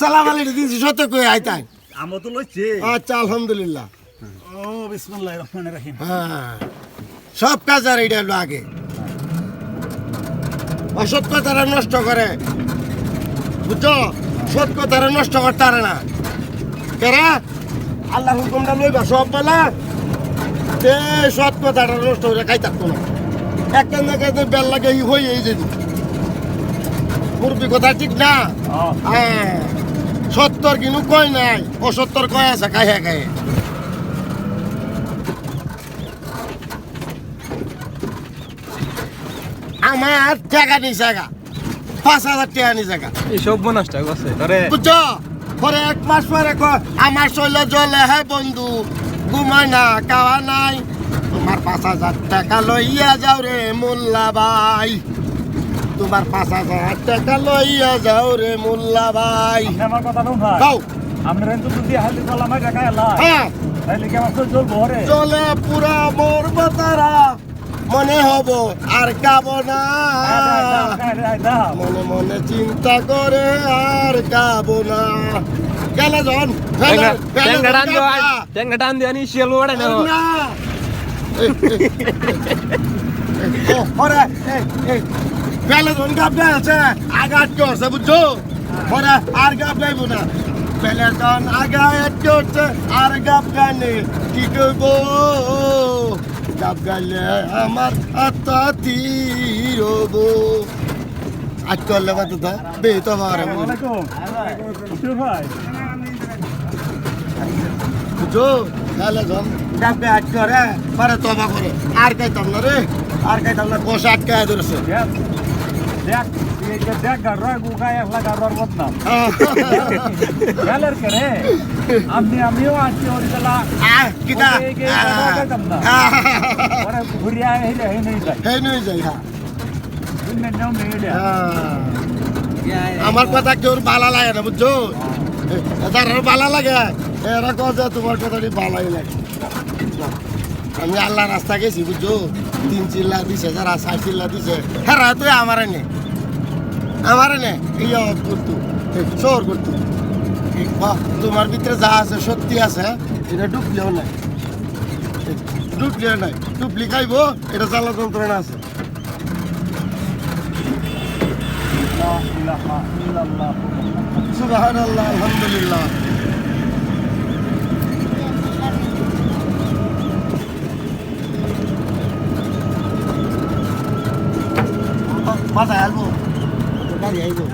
সালাম আলাইকুম দিন সত্য কই আইতাই আমো তো লইছে আচ্ছা আলহামদুলিল্লাহ ও বিসমিল্লাহির রহমানির রহিম হ্যাঁ সব কাজ আর এটা হলো আগে অসৎ কথারা নষ্ট করে বুঝছো সৎ কথারা নষ্ট করতে পারে না কেরা আল্লাহ হুকুমটা লইবা সব বেলা তে সৎ কথাটা নষ্ট করে খাই থাকতো না একটা জায়গায় বেল লাগে হয়ে এই যদি মুরবি কথা ঠিক না হ্যাঁ সত্তর কিন্তু কয় নাই অসত্তর কয় আছে খাইয়া খাইয়ে আমার টাকা নি জায়গা 5,000 টাকা নি জায়গা সব নষ্ট করছে তোরে বুঝছো পরে এক মাস পরে আমার শৈল জলে হে বন্ধু ঘুমায় না খাওয়া নাই তোমার 5,000 টাকা লইয়া যাও রে মোল্লা ভাই তোমার 5,000 টাকা লইয়া যাও রে মোল্লা ভাই আমার কথা শুন ভাই গাও আমরা রেন্টু যদি হালি কলা মাই টাকা এলা হ্যাঁ তাইলে কি আমার চলবো রে চলে পুরা মরবো তারা মনে হব আর খাবো না মনে মনে চিন্তা করে আর খাবো না গেলে জন টেঙ্গা টান দিয়ে আনি শিয়াল ওড়ে না ওরে গেলে জন গাবলে আছে আঘাত করছে বুঝছো ওরে আর গাবলাইবো না পেলে জন আঘাত করছে আর গাবগানে কি করবো গাব গাইলে আমার আত্মা তীরব আজ করলে বাদ দা বেতো মারে ভাই বুঝো তাহলে জন গাবে আজ করে পরে তবা করে আর খাইতাম না রে আর খাইতাম না কষা আটকায় ধরেছে দেখ দেখ গাড় গুগায় একলা গাড়র বদনাম গালের করে আমিও আছি ওরিলা কিটা ওরে ঘুরিয়া হেলে হে নেই যায় হে নই যাই হ্যাঁ দিনে নাও মেলে আমার কথা কেউ ভালো লাগে না বুঝছো তার ভালো লাগে এরা কথা তোমার কথাটি ভালোই লাগে আমি আল্লাহ রাস্তা গেছি বুঝছো 3 চিল্লা দিছে যারা 4 চিল্লা দিছে হ্যাঁ তুই আমারে নে ইয়া করতু শোর করতু তোমার ভিতরে যা আছে সত্যি আছে এটা ডুবলেও নাই ডুবলি খাইবো এটা জ্বালা যন্ত্রণা আছে সুবহানাল্লাহ আলহামদুলিল্লাহ মাথায় আসবো গাড়ি আইবো